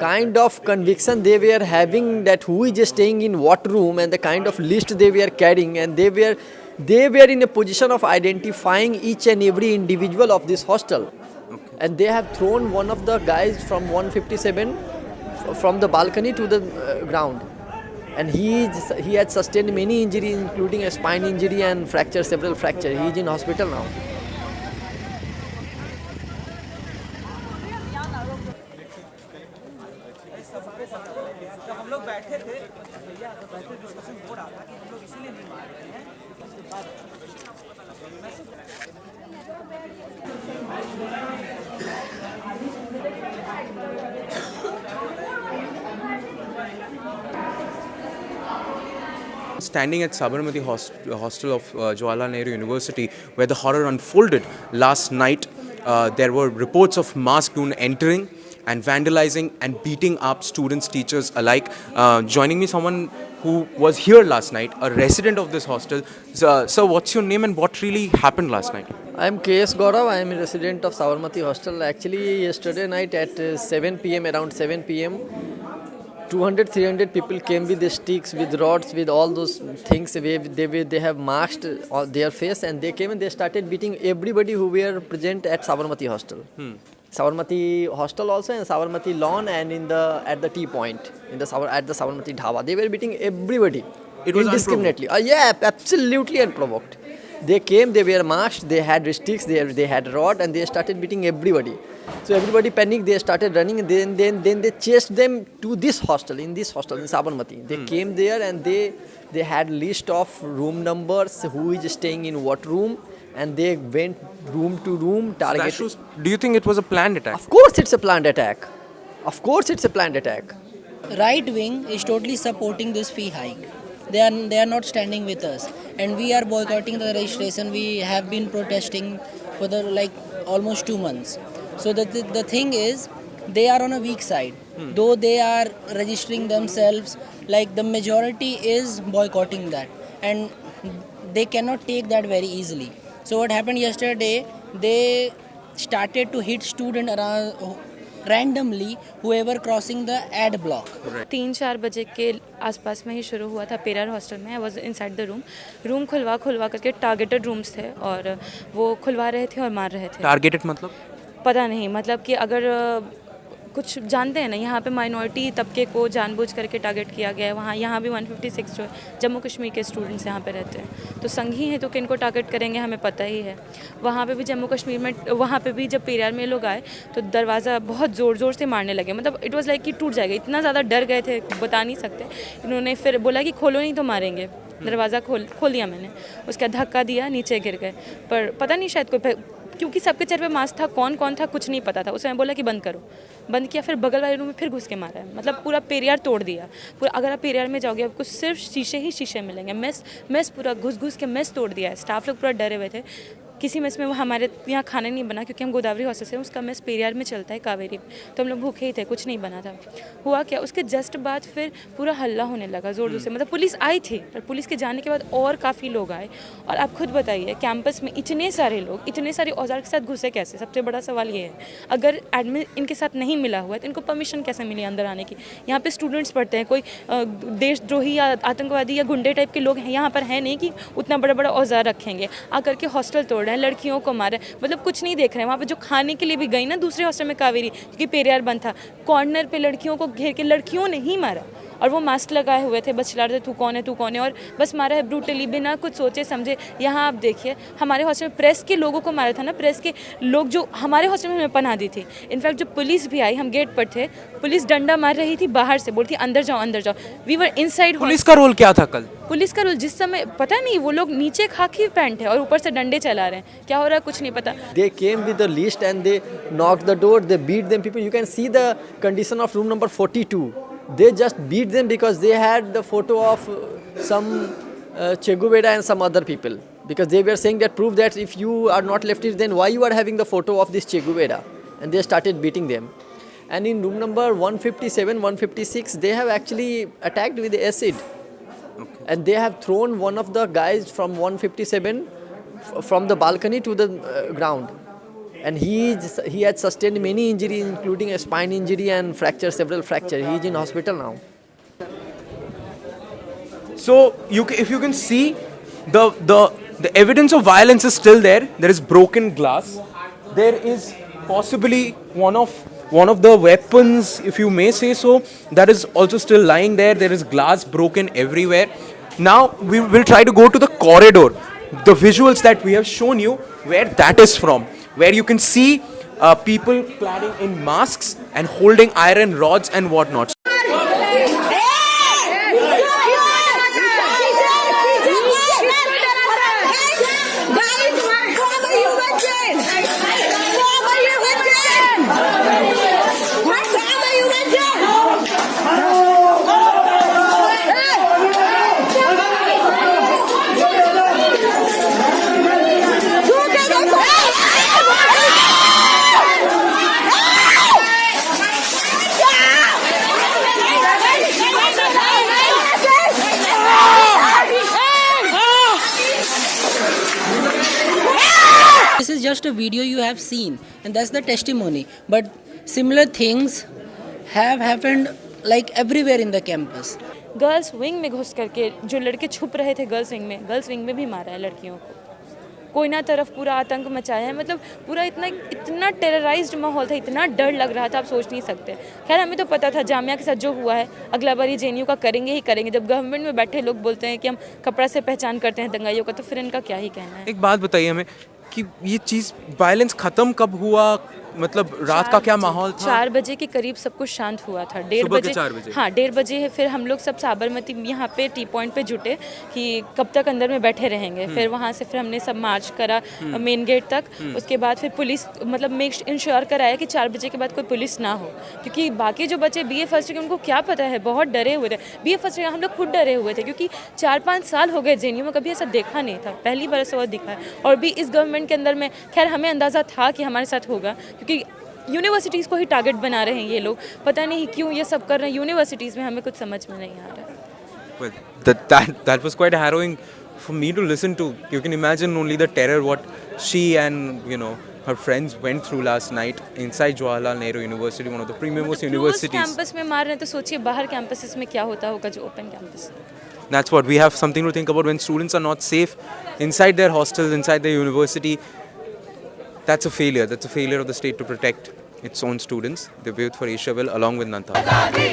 Kind of conviction they were having, that who is staying in what room, and the kind of list they were carrying, and they were in a position of identifying each and every individual of this hostel. And they have thrown one of the guys from 157 from the balcony to the ground, and he had sustained many injuries, including a spine injury and several fractures. He is in hospital now. Standing at Sabarmati hostel of Jawaharlal Nehru University, where the horror unfolded last night. There were reports of masked goons entering and vandalizing and beating up students, teachers alike. Joining me, someone who was here last night, a resident of this hostel. Sir, what's your name and what really happened last night? I am KS Gaurav. I am a resident of Sabarmati hostel. Actually, yesterday night at 7 p.m., around 7 p.m., 200-300 people came with the sticks, with rods, with all those things. They have masked their face, and they came and they started beating everybody who were present at Sabarmati hostel. Sabarmati hostel also, and Sabarmati lawn, and at the tea point at the Sabarmati dhaba. They were beating everybody. It was indiscriminately. Yeah, absolutely unprovoked. They came, they were masked, they had sticks, they had rod, and they started beating everybody. So everybody panicked, they started running, and then they chased them to this hostel, in Sabarmati. They came there, and they had list of room numbers, who is staying in what room, and they went room to room, targeting. Do you think it was a planned attack? Of course it's a planned attack. Of course it's a planned attack. Right wing is totally supporting this fee hike. They are not standing with us, and we are boycotting the registration. We have been protesting for the almost 2 months. So the thing is, they are on a weak side. Though they are registering themselves, the majority is boycotting that, and they cannot take that very easily. So what happened yesterday? They started to hit student around randomly, whoever crossing the ad block. 3-4 बजे के आसपास में ही शुरू हुआ था पेरार hostel में. I was inside the room खुलवा करके टारगेटेड रूम्स थे, और वो खुलवा रहे थे और मार रहे थे. टारगेटेड मतलब? पता नहीं, मतलब कि अगर कुछ जानते हैं ना, यहाँ पे माइनॉरिटी तबके को जानबूझ करके टारगेट किया गया है. यहाँ भी 156 जो जम्मू कश्मीर के स्टूडेंट्स यहाँ पे रहते हैं, तो संघी हैं तो किनको टारगेट करेंगे हमें पता ही है. वहाँ पे भी जम्मू कश्मीर में, वहाँ पे भी जब पेरियार में लोग आए तो दरवाज़ा बहुत ज़ोर से मारने लगे. मतलब इट वाज़ लाइक कि टूट जाएगा, इतना ज़्यादा डर गए थे, बता नहीं सकते. इन्होंने फिर बोला कि खोलो नहीं तो मारेंगे. दरवाज़ा खोल दिया मैंने, उसका धक्का दिया, नीचे गिर गए. पर पता नहीं, शायद कोई, क्योंकि सबके चेहरे पे मास्क था, कौन था कुछ नहीं पता था. उसने बोला कि बंद करो, बंद किया, फिर बगल वाले रूम में फिर घुस के मारा है. मतलब पूरा पेरियार तोड़ दिया. पूरा अगर आप पेरियार में जाओगे आपको सिर्फ शीशे ही शीशे मिलेंगे. मेस पूरा घुस के मेस तोड़ दिया है. स्टाफ लोग पूरा डरे हुए थे. किसी मेस में वो हमारे यहाँ खाना नहीं बना, क्योंकि हम गोदावरी हॉस्टल से, उसका मेस पेरियार में चलता है, कावेरी, तो हम लोग भूखे ही थे, कुछ नहीं बना था. हुआ क्या, उसके जस्ट बाद फिर पूरा हल्ला होने लगा ज़ोर से. मतलब पुलिस आई थी, पर पुलिस के जाने के बाद और काफ़ी लोग आए. और आप खुद बताइए, कैंपस में इतने सारे लोग, इतने सारे औजार के साथ घुसे कैसे? सबसे बड़ा सवाल ये है. अगर एडमिट इनके साथ नहीं मिला हुआ है तो इनको परमिशन कैसे मिली अंदर आने की? यहाँ पे स्टूडेंट्स पढ़ते हैं, कोई देशद्रोही या आतंकवादी या गुंडे टाइप के लोग हैं यहाँ पर, है नहीं कि उतना बड़ा औजार रखेंगे. आकर के हॉस्टल तोड़ रहे हैं, लड़कियों को मारे, मतलब कुछ नहीं देख रहे हैं. वहाँ पे जो खाने के लिए भी गई ना दूसरे हॉस्टल में, कावेरी, क्योंकि पेरियार बंद था, कॉर्नर पे लड़कियों को घेर के, लड़कियों ने ही मारा. और वो मास्क लगाए हुए थे, बस चिल्ला रहे थे, तू कौन है, और बस मारा है ब्रूटली, बिना कुछ सोचे समझे. यहाँ आप देखिए, हमारे हॉस्टल में प्रेस के लोगों को मारा था ना, प्रेस के लोग जो हमारे हॉस्टल में हमें पनाह दी थी. इनफैक्ट जो पुलिस भी आई, हम गेट पर थे, पुलिस डंडा मार रही थी बाहर से, बोलती अंदर जाओ. We were inside. पुलिस का रोल क्या था कल? पुलिस का रोल जिस समय पता नहीं, वो लोग नीचे खाकी पैंट है और ऊपर से डंडे चला रहे हैं, क्या हो रहा है कुछ नहीं पता. They came with the list and they knocked the door, they beat them people. You can see the condition of room number 42. They just beat them because they had the photo of some Che Guevara and some other people. Because they were saying that, prove that if you are not leftist, then why you are having the photo of this Che Guevara? And they started beating them. And in room number 157, 156, they have actually attacked with acid. And they have thrown one of the guys from 157 from the balcony to the ground. and he had sustained many injuries, including a spine injury and several fractures. He is in hospital now. So if you can see, the evidence of violence is still there. There is broken glass. There is possibly one of the weapons, if you may say so, that is also still lying there. There is glass broken everywhere. Now we will try to go to the corridor. The visuals that we have shown you, where that is from, where you can see people cladding in masks and holding iron rods and whatnot. This is just a video you have seen, and that's the testimony. But similar things have happened like everywhere in the campus. Girls wing में घुस करके जो लड़के छुप रहे थे girls wing में भी मारा है लड़कियों को। कोयना तरफ पूरा आतंक मचाया है, मतलब पूरा इतना टेरराइज्ड माहौल था, इतना डर लग रहा था, आप सोच नहीं सकते। खैर हमें तो पता था जामिया के साथ जो हुआ है अगला बार ये जेएनयू का करेंगे ही करेंगे। जब गवर्नमेंट में बैठे लोग बोलते हैं कि हम कपड़ा से पहचान करते हैं दंगाइयों का, तो फिर इनका क्या ही कहना है। एक बात बताइए हमें कि ये चीज़ वायलेंस ख़त्म कब हुआ, मतलब रात का क्या माहौल था? 4 बजे के करीब सब कुछ शांत हुआ था। 1:30 सुबह के बजे 4 बजे? हाँ 1:30 बजे फिर हम लोग सब साबरमती यहाँ पे टी पॉइंट पे जुटे कि कब तक अंदर में बैठे रहेंगे। फिर वहाँ से फिर हमने सब मार्च करा मेन गेट तक। उसके बाद फिर पुलिस मतलब मेक इंश्योर कराया कि 4 बजे के बाद कोई पुलिस ना हो, क्योंकि बाकी जो बच्चे BA फर्स्ट के उनको क्या पता है, बहुत डरे हुए थे। BA फर्स्ट हम लोग खुद डरे हुए थे, क्योंकि 4-5 साल हो गए जेएनयू में कभी ऐसा देखा नहीं था, पहली बार ऐसा दिखा है। और भी इस गवर्नमेंट के अंदर में खैर हमें अंदाज़ा था कि हमारे साथ होगा, क्योंकि यूनिवर्सिटीज़ को ही टारगेट बना रहे हैं ये लोग। पता नहीं क्यों ये सब कर रहे हैं यूनिवर्सिटीज़ में, हमें कुछ समझ में नहीं आ रहा है। Well, that was quite harrowing for me to listen to. You can imagine only the terror what she and her friends went through last night inside Jawaharlal Nehru University, one of the premium-most universities. Campus में मार रहे हैं तो सोचिए बाहर campuses में क्या होता होगा जो ओपन कैंपस है। That's what we have something to think about when students are not safe inside their hostels, inside their university. That's a failure. That's a failure of the state to protect its own students. The Youth for Asia will, along with Nanta. आज़ादी